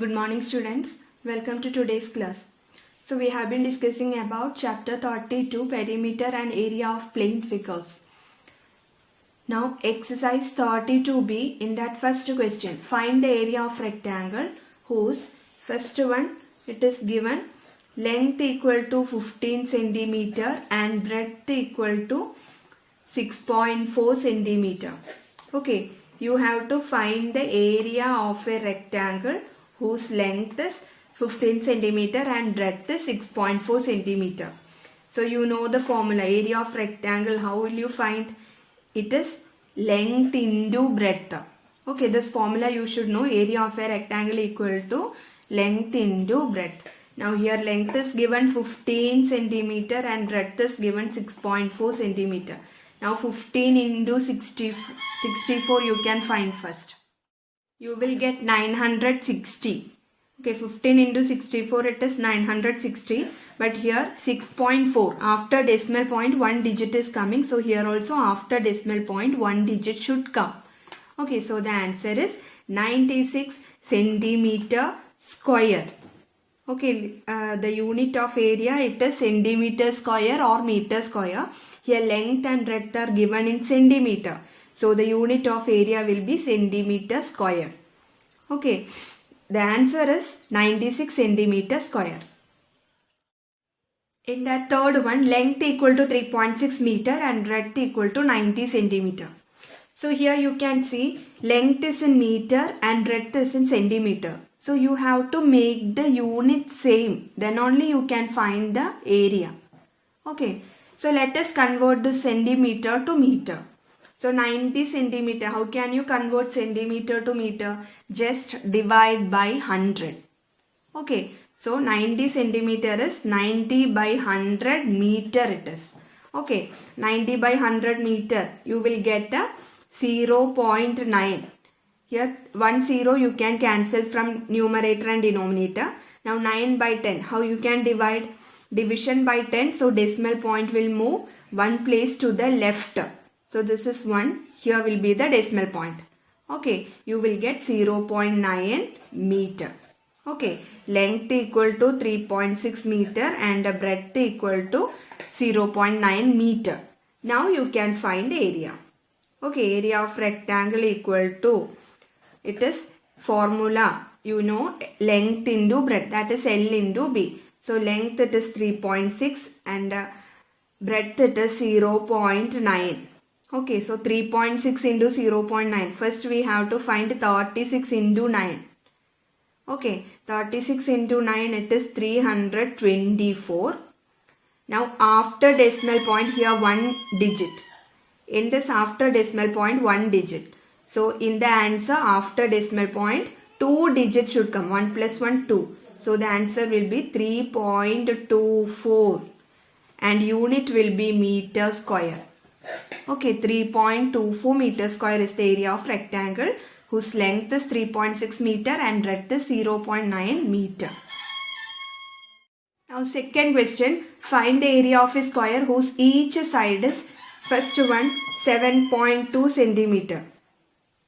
Good morning students, welcome to today's class. So we have been discussing about chapter 32 perimeter and area of plane figures. Now exercise 32b, in that first question, find the area of rectangle whose first one, it is given length equal to 15 centimeter and breadth equal to 6.4 centimeter. Okay, you have to find the area of a rectangle whose length is 15 centimeter and breadth is 6.4 centimeter. So you know the formula, area of rectangle, how will you find? It is length into breadth. Okay, this formula you should know, area of a rectangle equal to length into breadth. Now here length is given 15 centimeter and breadth is given 6.4 centimeter. Now 15 into 64 you can find first. You will get 960. Okay, 15 into 64 it is 960. But here 6.4. After decimal point 1 digit is coming. So here also after decimal point 1 digit should come. Okay, so the answer is 96 centimeter square. Okay, the unit of area it is centimeter square or meter square. Here length and breadth are given in centimeter. So the unit of area will be centimeter square. Okay, the answer is 96 centimeter square. In that third one, length equal to 3.6 meter and breadth equal to 90 centimeter. So here you can see length is in meter and breadth is in centimeter. So you have to make the unit same. Then only you can find the area. Okay. So let us convert the centimeter to meter. So 90 centimeter, how can you convert centimeter to meter? Just divide by 100. Okay, so 90 centimeter is 90 by 100 meter it is. Okay, 90 by 100 meter, you will get a 0.9. Here 1 0 you can cancel from numerator and denominator. Now 9 by 10, how you can divide? Division by 10, so decimal point will move one place to the left. So this is 1, here will be the decimal point. Okay, you will get 0.9 meter. Okay, length equal to 3.6 meter and breadth equal to 0.9 meter. Now you can find area. Okay, area of rectangle equal to, it is formula, you know, length into breadth, that is L into B. So length it is 3.6 and breadth it is 0.9. Okay, so 3.6 into 0.9. First we have to find 36 into 9. Okay, 36 into 9 it is 324. Now after decimal point here 1 digit. In this after decimal point 1 digit. So in the answer after decimal point 2 digits should come. 1 plus 1 2. So the answer will be 3.24 and unit will be meter square. Okay, 3.24 meter square is the area of rectangle whose length is 3.6 meter and breadth is 0.9 meter. Now second question, find the area of a square whose each side is first one 7.2 centimeter.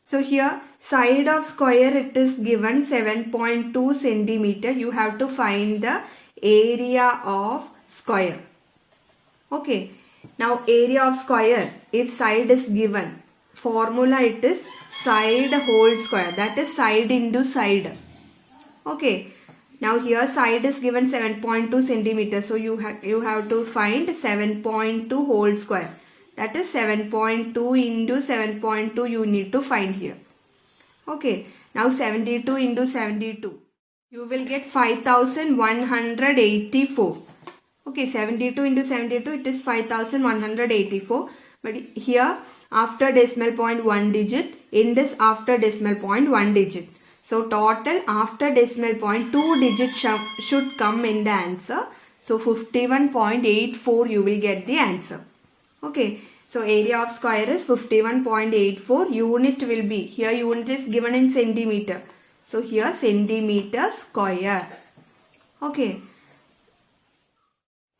So here side of square it is given 7.2 centimeter. You have to find the area of square. Okay. Now area of square, if side is given, formula it is side whole square, that is side into side. Okay. Now here side is given 7.2 centimeter. So you have to find 7.2 whole square. That is 7.2 into 7.2 you need to find here. Okay. Now 72 into 72. You will get 5184. Okay, 72 into 72 it is 5184. But here after decimal point 1 digit. In this after decimal point 1 digit. So total after decimal point 2 digits should come in the answer. So 51.84 you will get the answer. Okay. So area of square is 51.84. Unit will be, here unit is given in centimeter. So here centimeter square. Okay.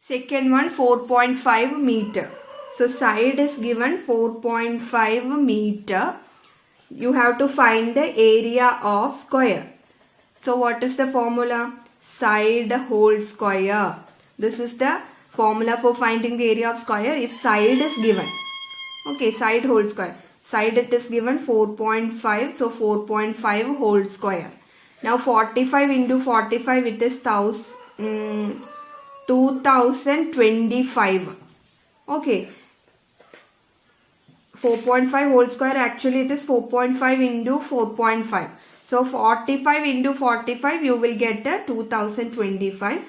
Second one 4.5 meter. So side is given 4.5 meter. You have to find the area of square. So what is the formula? Side whole square. This is the formula for finding the area of square if side is given. Okay, side whole square. Side it is given 4.5. So 4.5 whole square. Now 45 into 45 it is 2025. Okay. 4.5 whole square, actually it is 4.5 into 4.5. So 45 into 45 you will get a 2025.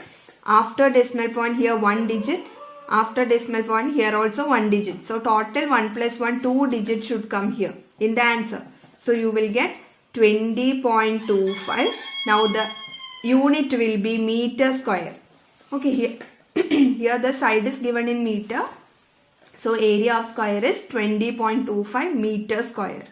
After decimal point here 1 digit. After decimal point here also 1 digit. So total 1 plus 1 2 digits should come here in the answer. So you will get 20.25. Now the unit will be meter square. Okay, here, here the side is given in meter. So area of square is 20.25 meter square.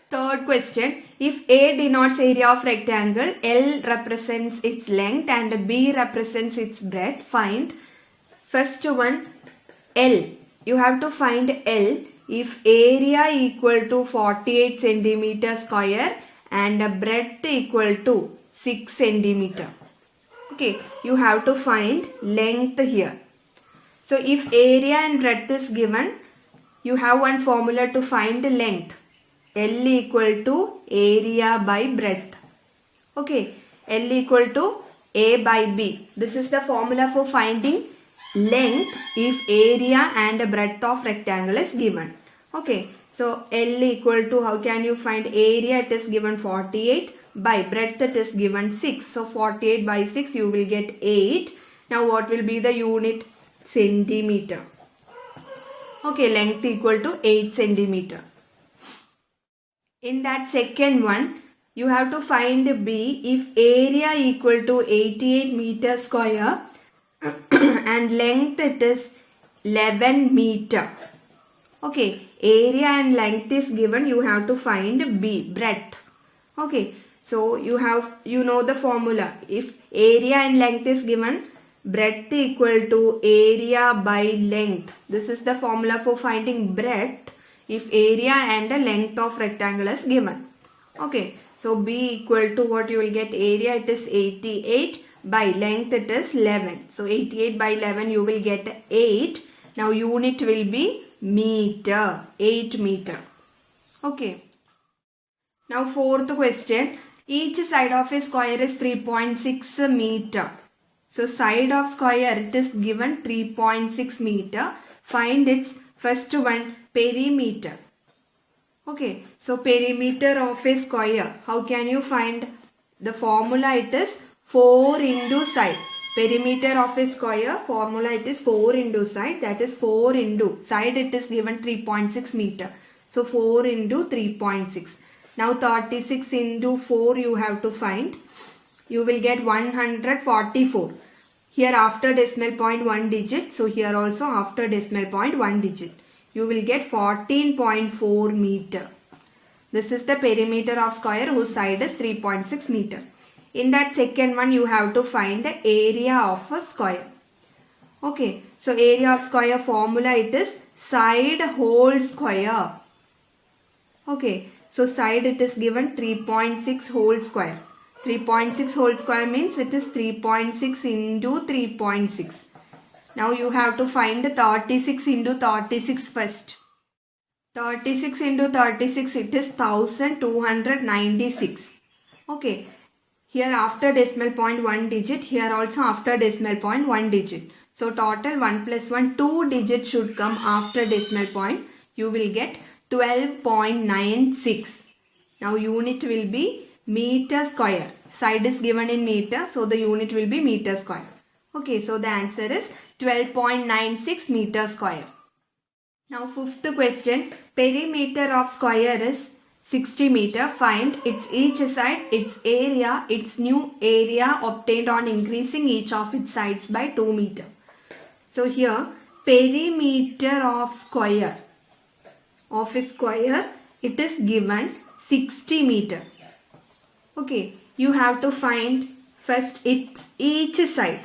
Third question. If A denotes area of rectangle, L represents its length and B represents its breadth, find first one L. You have to find L if area equal to 48 centimeter square and breadth equal to 6 centimeter. Okay, you have to find length here. So if area and breadth is given, you have one formula to find length. L equal to area by breadth. Okay, L equal to A by B. This is the formula for finding length if area and breadth of rectangle is given. Okay, so L equal to, how can you find area? It is given 48. By breadth it is given 6. So 48 by 6 you will get 8. Now what will be the unit? Centimeter. Okay, length equal to 8 centimeter. In that second one, you have to find B if area equal to 88 meter square and length it is 11 meter. Okay, area and length is given, you have to find B, breadth. Okay, so you know the formula. If area and length is given, breadth equal to area by length. This is the formula for finding breadth if area and the length of rectangle is given. Okay, so B equal to what you will get? Area it is 88, by length it is 11. So 88 by 11 you will get 8. Now unit will be meter, 8 meter. Okay. Now fourth question. Each side of a square is 3.6 meter. So side of square it is given 3.6 meter. Find its first one, perimeter. Okay, so perimeter of a square. How can you find? The formula it is 4 into side. Perimeter of a square, formula it is 4 into side. That is 4 into side it is given 3.6 meter. So 4 into 3.6. Now 36 into 4 you have to find. You will get 144. Here after decimal point 1 digit. So here also after decimal point 1 digit. You will get 14.4 meter. This is the perimeter of square whose side is 3.6 meter. In that second one you have to find the area of a square. Okay, so area of square formula it is side whole square. Okay, so side it is given 3.6 whole square. 3.6 whole square means it is 3.6 into 3.6. Now you have to find the 36 into 36 first. 36 into 36 it is 1296. Okay. Here after decimal point 1 digit. Here also after decimal point 1 digit. So total 1 plus 1 2 digits should come after decimal point. You will get 12.96. Now unit will be meter square. Side is given in meter. So the unit will be meter square. Okay, so the answer is 12.96 meter square. Now fifth question. Perimeter of square is 60 meter. Find its each side, its area, its new area obtained on increasing each of its sides by 2 meter. So here perimeter of square of a square it is given 60 meter. Okay, you have to find first its each side.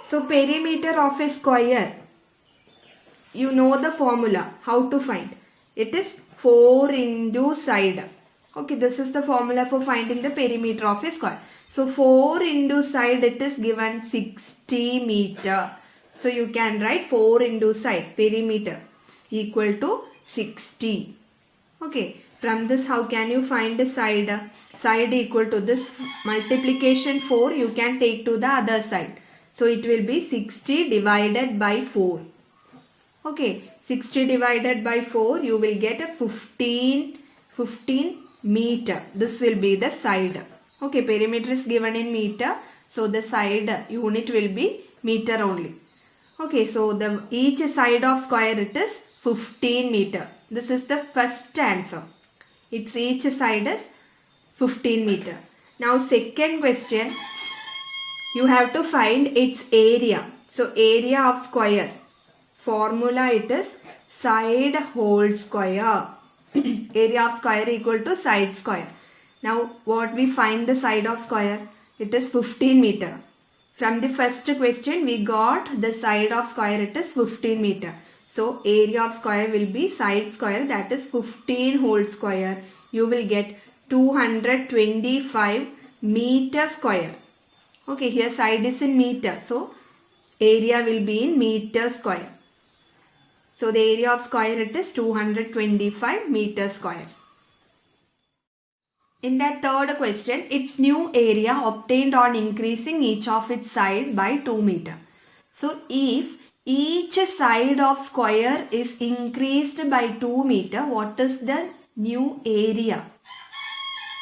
So perimeter of a square, you know the formula how to find. It is 4 into side. Okay, this is the formula for finding the perimeter of a square. So 4 into side, it is given 60 meter. So you can write 4 into side, perimeter equal to 60. Okay, from this how can you find the side? Side equal to this multiplication 4 you can take to the other side. So it will be 60 divided by 4. Okay, 60 divided by 4 you will get a 15 meter. This will be the side. Okay, perimeter is given in meter. So the side unit will be meter only. Okay, so the each side of square it is 15 meter. This is the first answer. Its each side is 15 meter. Now second question, you have to find its area. So area of square, formula it is side whole square. Area of square equal to side square. Now what we find the side of square? It is 15 meter. From the first question we got the side of square it is 15 meter. So area of square will be side square, that is 15 whole square. You will get 225 meter square. Okay, here side is in meter. So area will be in meter square. So the area of square it is 225 meter square. In that third question, its new area obtained on increasing each of its side by 2 meter. So if each side of square is increased by 2 meter, what is the new area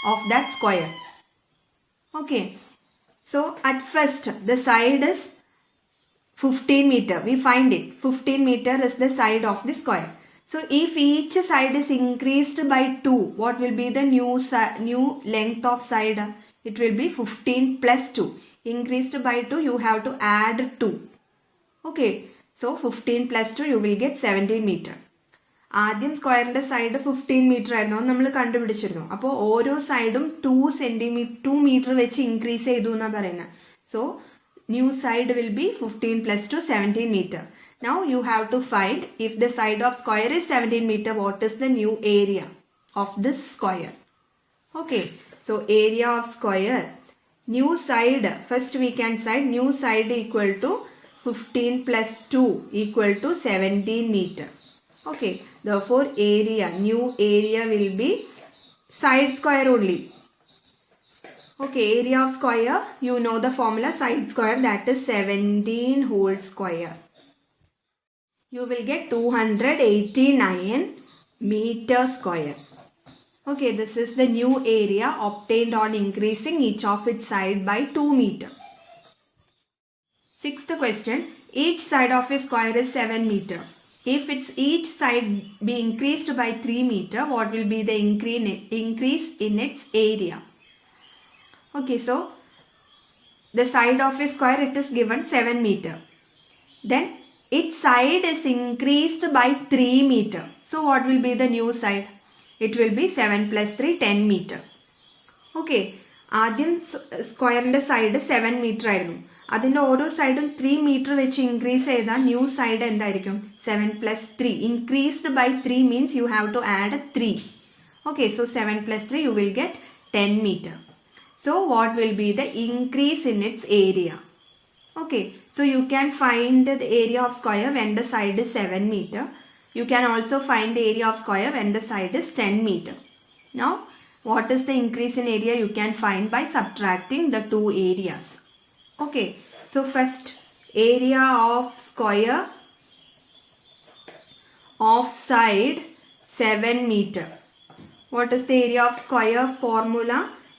of that square? Okay, so at first the side is 15 meter. We find it. 15 meter is the side of the square. So if each side is increased by 2, what will be the new length of side? It will be 15 plus 2. Increased by 2, you have to add 2. Okay, so 15 plus 2, you will get 17 meter. ആദ്യം സ്ക്വയറിന്റെ side 15 metre ആയിരുന്നു, അത് നമ്മൾ കണ്ടുപിടിച്ചിരുന്നു. അപ്പോൾ ഓരോ സൈഡും 2 metre വെച്ച് increase ചെയ്തു എന്നാണ് പറയുന്നത്. So new side will be 15 plus 2, 17 meter. Now you have to find if the side of square is 17 meter, what is the new area of this square? Okay, so area of square, new side, first we can side, new side equal to 15 plus 2 equal to 17 meter. Okay, therefore area, new area will be side square only. Okay, area of square, you know the formula side square, that is 17 whole square. You will get 289 meter square. Okay, this is the new area obtained on increasing each of its side by 2 meter. Sixth question, each side of a square is 7 meter. If its each side be increased by 3 meter, what will be the increase in its area? Okay, so the side of a square it is given 7 meter. Then its side is increased by 3 meter. So what will be the new side? It will be 7 plus 3, 10 meter. Okay, ആദ്യം സ്ക്വയറിന്റെ side 7 metre ആയിരുന്നു. അതിന്റെ ഓരോ സൈഡും 3 metre വെച്ച് increase ചെയ്താൽ new side എന്തായിരിക്കും? 7 plus 3. Increased by 3 means you have to add 3. Okay, so 7 plus 3 you will get 10 meter. So what will be the increase in its area? Okay, so you can find the area of square when the side is 7 meter. You can also find the area of square when the side is 10 meter. Now, what is the increase in area? You can find by subtracting the two areas. Okay, so first area of square of side 7 meter. What is the area of square formula?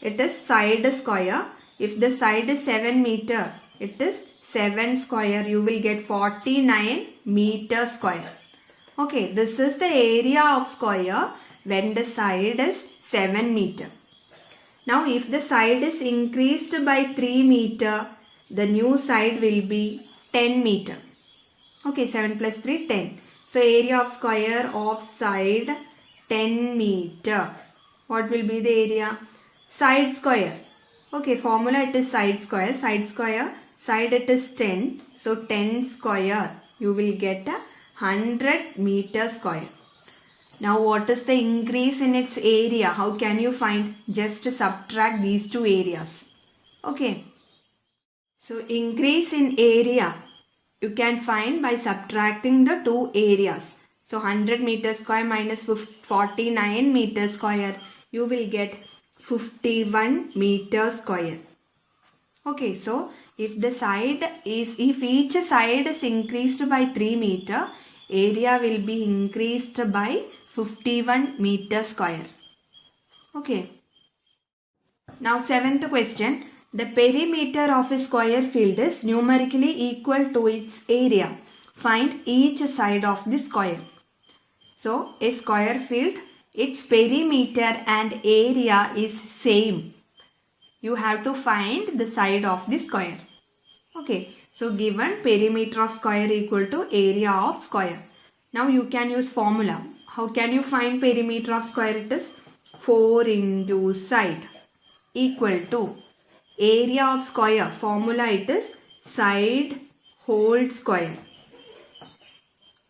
It is side square. If the side is 7 meter, it is 7 square. You will get 49 meter square. Okay, this is the area of square when the side is 7 meter. Now, if the side is increased by 3 meter, the new side will be 10 meter. Okay, 7 plus 3, 10. So, area of square of side 10 meter. What will be the area? Side square. Okay, formula it is side square. Side square, side it is 10. So, 10 square. You will get a 100 meter square. Now what is the increase in its area? How can you find? Just subtract these two areas. Okay. So increase in area you can find by subtracting the two areas. So 100 meter square minus 49 meter square, you will get 51 meter square. Okay, so if each side is increased by 3 meter, area will be increased by 51 meter square. Okay. Now 7th question. The perimeter of a square field is numerically equal to its area. Find each side of the square. So a square field, its perimeter and area is same. You have to find the side of the square. Okay. So given perimeter of square equal to area of square. Now you can use formula. How can you find perimeter of square? It is 4 into side equal to area of square. Formula it is side whole square.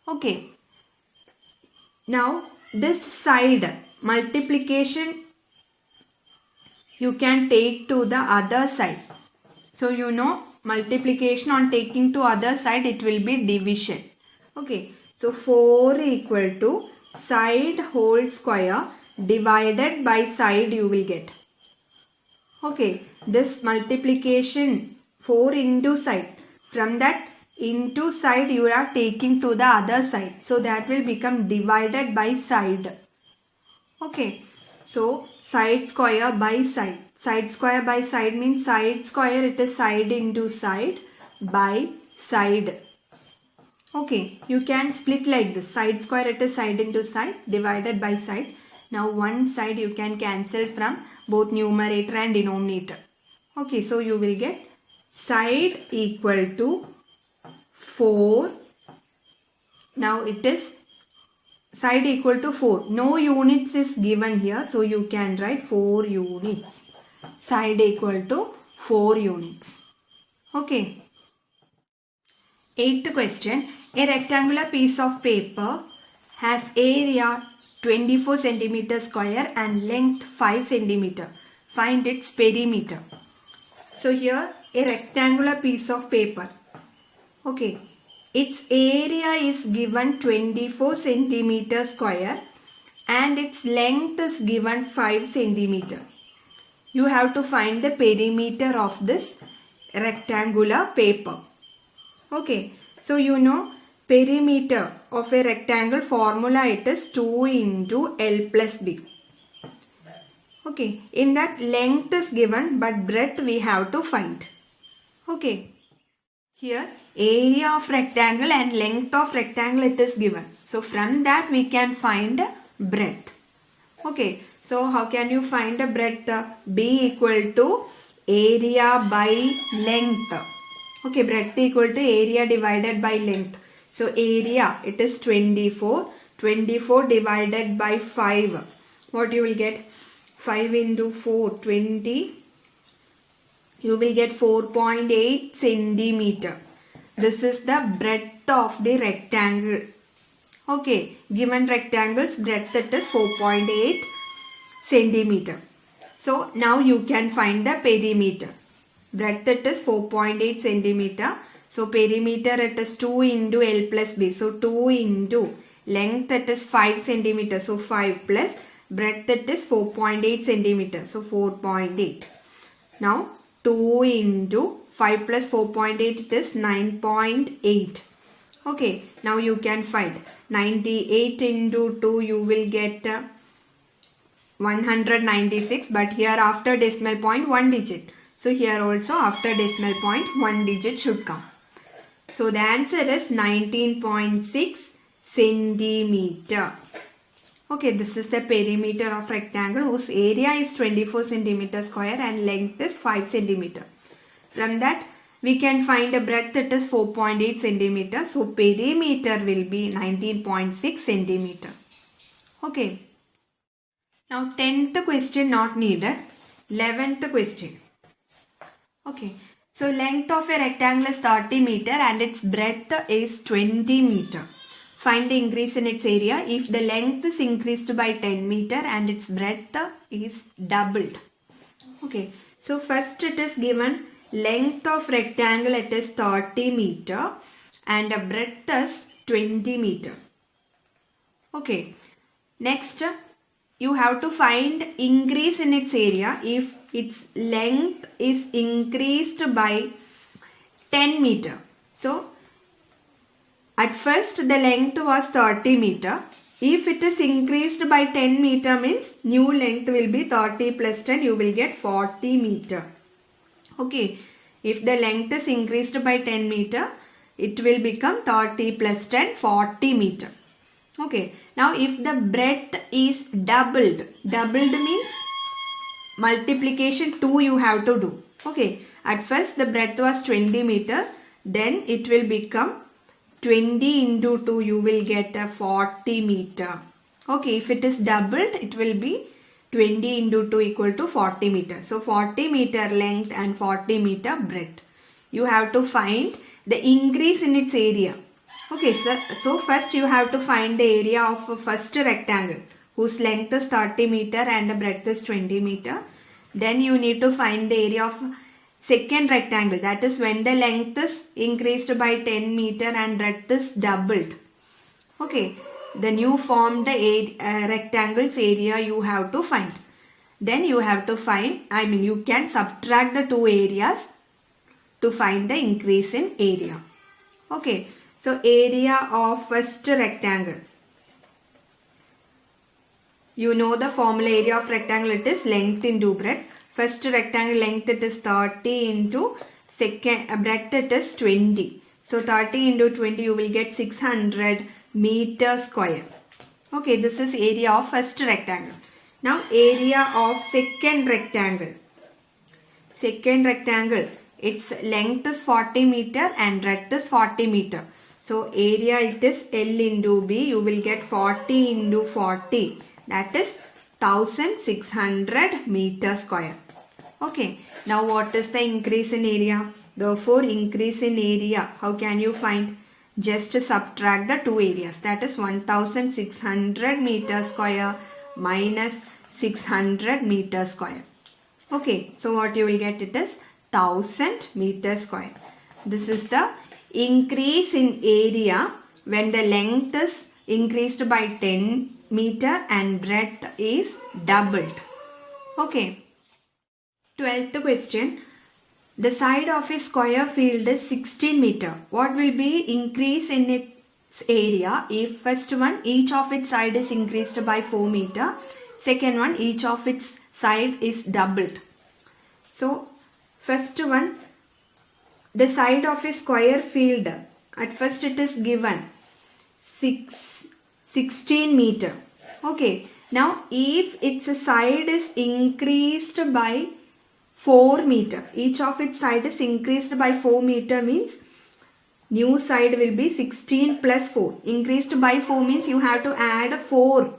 Okay. Now this side multiplication you can take to the other side. So you know multiplication on taking to other side, it will be division. Okay. So 4 equal to side whole square divided by side you will get. Okay. This multiplication 4 into side. From that into side you are taking to the other side. So that will become divided by side. Okay. So side square by side. Side square by side means side square, it is side into side by side. Okay. You can split like this. Side square it is side into side divided by side. Now one side you can cancel from both numerator and denominator. Okay. So you will get side equal to 4. Now it is side equal to 4. No units is given here. So you can write 4 units. Side equal to 4 units. Okay. 8th question. A rectangular piece of paper has area 24 centimeter square and length 5 centimeter. Find its perimeter. So here a rectangular piece of paper. Okay. Its area is given 24 centimeter square and its length is given 5 centimeter. You have to find the perimeter of this rectangular paper. Okay. So you know perimeter of a rectangle formula, it is 2 into L plus B. Okay. In that length is given but breadth we have to find. Okay. Here area of rectangle and length of rectangle it is given. So from that we can find breadth. Okay. So how can you find a breadth? B equal to area by length. Okay. Breadth equal to area divided by length. So area it is 24. 24 divided by 5. What you will get? 5 into 4, 20. You will get 4.8 centimeter. This is the breadth of the rectangle. Okay. Given rectangle's breadth it is 4.8 centimeter. So now you can find the perimeter. Breadth it is 4.8 centimeter. So perimeter it is 2 into L plus B. So 2 into length it is 5 centimeter. So 5 plus breadth it is 4.8 centimeter. So 4.8. Now 2 into 5 plus 4.8 it is 9.8. Okay. Now you can find 98 into 2 you will get 196, but here after decimal point 1 digit. So here also after decimal point 1 digit should come. So the answer is 19.6 centimeter. Okay, this is the perimeter of rectangle whose area is 24 centimeter square and length is 5 centimeter. From that we can find a breadth it is 4.8 centimeter. So perimeter will be 19.6 centimeter. Okay. Now 10th question not needed. 11th question. Okay. So length of a rectangle is 30 meter and its breadth is 20 meter. find the increase in its area if the length is increased by 10 meter and its breadth is doubled. Okay, so first it is given length of rectangle, it is 30 meter and the breadth is 20 meter. Okay, next you have to find increase in its area if its length is increased by 10 meter. So at first the length was 30 meter. If it is increased by 10 meter means new length will be 30 plus 10, you will get 40 meter. Okay, if the length is increased by 10 meter, it will become 30 plus 10, 40 meter. Okay, now if the breadth is doubled means multiplication 2 you have to do. Okay, at first the breadth was 20 meter, then it will become 20 into 2, you will get a 40 meter. Okay, if it is doubled, it will be 20 into 2 equal to 40 meter. So 40 meter length and 40 meter breadth. You have to find the increase in its area. Okay, so first you have to find the area of a first rectangle whose length is 30 meter and the breadth is 20 meter. Then you need to find the area of second rectangle, that is when the length is increased by 10 meter and breadth is doubled. Okay, the new formed rectangle's area you have to find. Then you have to find, you can subtract the two areas to find the increase in area. Okay, so area of first rectangle. You know the formula area of rectangle, it is length into breadth. First rectangle length it is 30 into second breadth it is 20. So 30 into 20 you will get 600 meter square. Okay, this is area of first rectangle. Now area of second rectangle. Second rectangle, its length is 40 meter and breadth is 40 meter. So area it is L into B, you will get 40 into 40, that is 1600 meter square. Okay, now what is the increase in area? Therefore increase in area, how can you find? Just subtract the two areas, that is 1600 meter square minus 600 meter square. Okay, so what you will get, it is 1000 meter square. This is the increase in area when the length is increased by 10 meter and breadth is doubled. Okay. 12th question. The side of a square field is 16 meter. What will be increase in its area if first one each of its side is increased by 4 meter, second one each of its side is doubled. So first one, the side of a square field, at first it is given 16 meter. Okay, now if its side is increased by 4 meter, each of its side is increased by 4 meter means new side will be 16 plus 4. Increased by 4 means you have to add 4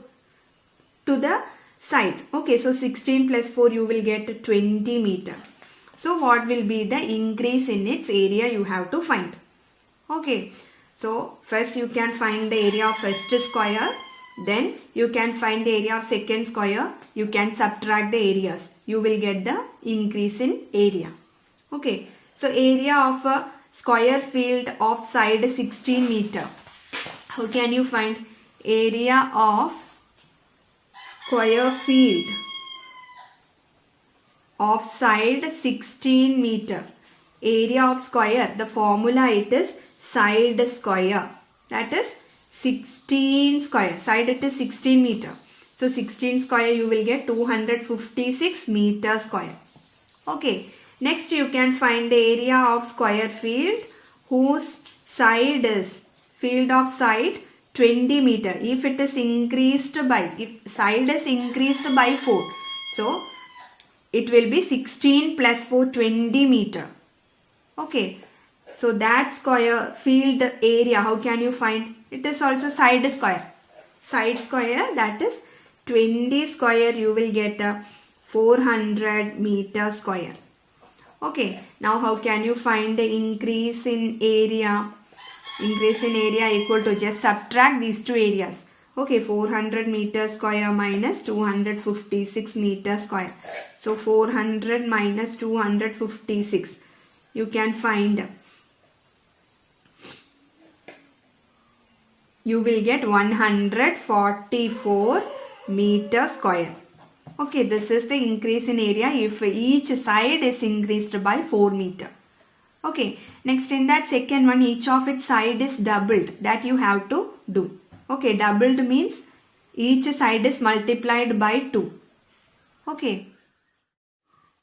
to the side. Okay, so 16 plus 4 you will get 20 meter. So what will be the increase in its area you have to find. Okay, so first you can find the area of first square, then you can find the area of second square, you can subtract the areas, you will get the increase in area. Okay, so area of a square field of side 16 meter. How can you find area of square field of side 16 meter? Area of square, the formula it is side square, that is 16 square, side it is 16 meter. So 16 square you will get 256 meter square. Okay, next you can find the area of square field whose side is field of side 20 meter. If it is increased by, if side is increased by 4, so it will be 16 plus 4, 20 meter. Okay, so that square field area, how can you find? It is also side square. Side square, that is 20 square, you will get a 400 meter square. Okay, now how can you find the increase in area? Increase in area equal to, just subtract these two areas. Okay, 400 meter square minus 256 meter square. So 400 minus 256. You can find, you will get 144 meter square. Okay, this is the increase in area if each side is increased by 4 meter. Okay, next in that second one, each of its side is doubled. That you have to do. Okay, doubled means each side is multiplied by 2. Okay.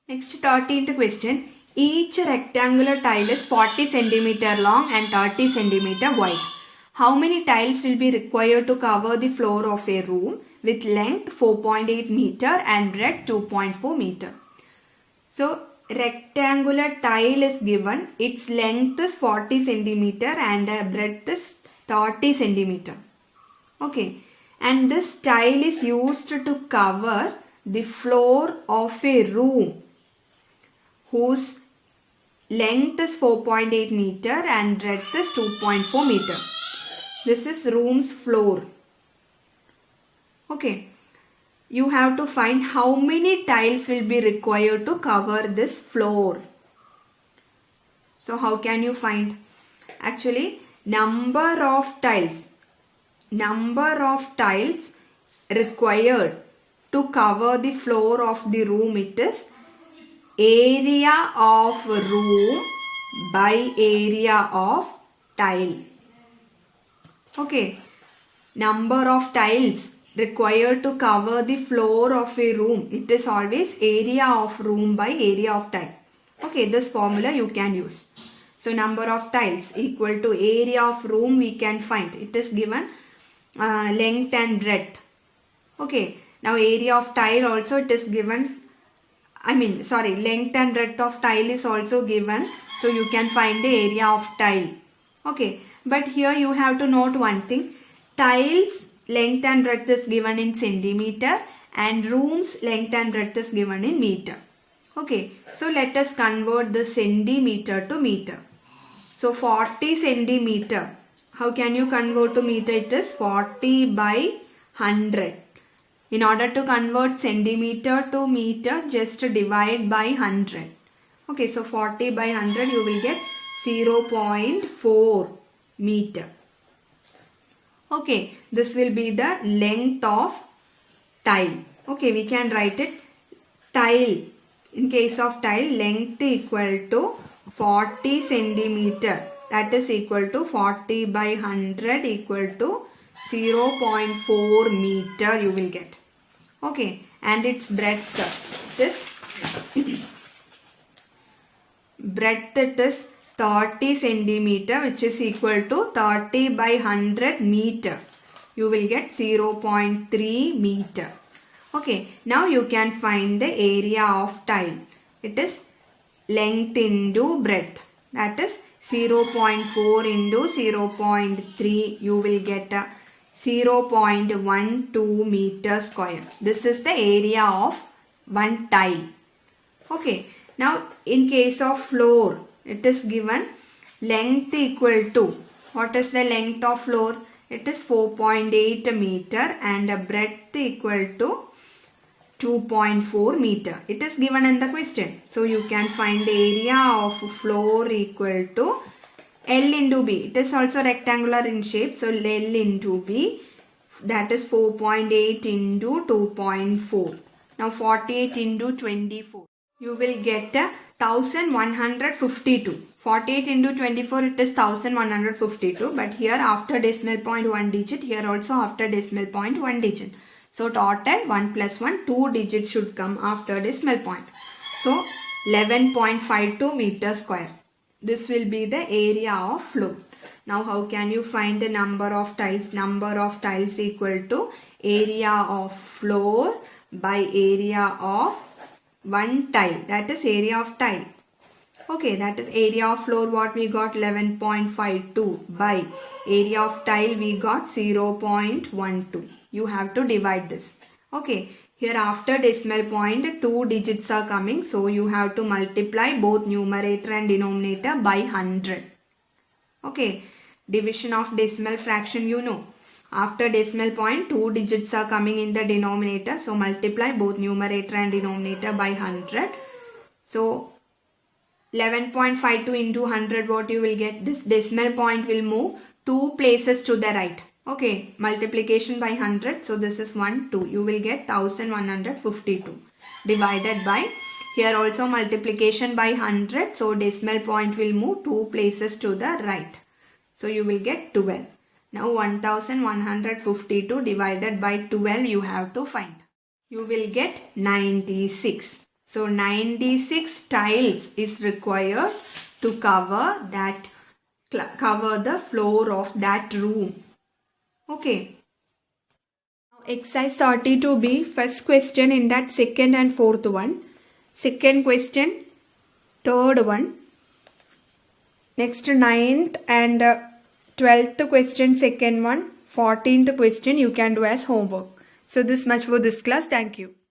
Next 13th question. Each rectangular tile is 40 cm long and 30 cm wide. How many tiles will be required to cover the floor of a room with length 4.8 meter and breadth 2.4 meter? So, rectangular tile is given. Its length is 40 cm and breadth is 30 cm. Okay, and this tile is used to cover the floor of a room whose length is 4.8 meter and breadth is 2.4 meter. This is room's floor. Okay, you have to find how many tiles will be required to cover this floor. So how can you find? Actually, number of tiles required to cover the floor of the room, it is area of room by area of tile. Okay, number of tiles required to cover the floor of a room, it is always area of room by area of tile. Okay, this formula you can use. So number of tiles equal to area of room we can find. It is given length and breadth. Okay, now area of tile also it is given, length and breadth of tile is also given. So you can find the area of tile. Okay, but here you have to note one thing. Tiles length and breadth is given in centimeter and rooms length and breadth is given in meter. Okay, so let us convert the centimeter to meter. So 40 centimeter, how can you convert to meter? It is 40 by 100. In order to convert centimeter to meter, just divide by 100. Okay, so 40 by 100 you will get 0.4 meter. Okay, this will be the length of tile. Okay, we can write it. Tile, in case of tile, length equal to 40 centimeter. That is equal to 40 by 100 equal to 0.4 meter you will get. Okay, and its breadth, this breadth it is 30 centimeter, which is equal to 30 by 100 meter. You will get 0.3 meter. Okay, now you can find the area of tile. It is length into breadth. That is 0.4 into 0.3. You will get a 0.12 meter square. This is the area of one tile. Okay, now in case of floor, it is given length equal to, what is the length of floor? It is 4.8 meter and a breadth equal to 2.4 meter. It is given in the question. So you can find the area of floor equal to L into B. It is also rectangular in shape. So L into B, that is 4.8 into 2.4. Now 48 into 24. You will get 1152. 48 into 24 it is 1152. But here after decimal point 1 digit. Here also after decimal point 1 digit. So total 1 plus 1, 2 digits should come after decimal point. So 11.52 meter square. This will be the area of floor. Now how can you find the number of tiles? Number of tiles equal to area of floor by area of one tile. That is area of tile. Okay, that is area of floor what we got 11.52 by area of tile we got 0.12. You have to divide this. Okay, here after decimal point 2 digits are coming. So you have to multiply both numerator and denominator by 100. Okay, Division of decimal fraction, you know. After decimal point, 2 digits are coming in the denominator. So multiply both numerator and denominator by 100. So 11.52 into 100, what you will get? This decimal point will move 2 places to the right. Okay, multiplication by 100. So this is 1, 2. You will get 1152 divided by, here also multiplication by 100. So decimal point will move 2 places to the right. So you will get 12. Now 1152 divided by 12 you have to find. You will get 96. So 96 tiles is required to cover the floor of that room. Okay. Now exercise 32B, first question in that second and fourth one. Second question, third one. Next 9th and 12th question, second one. 14th question you can do as homework. So this much for this class. Thank you.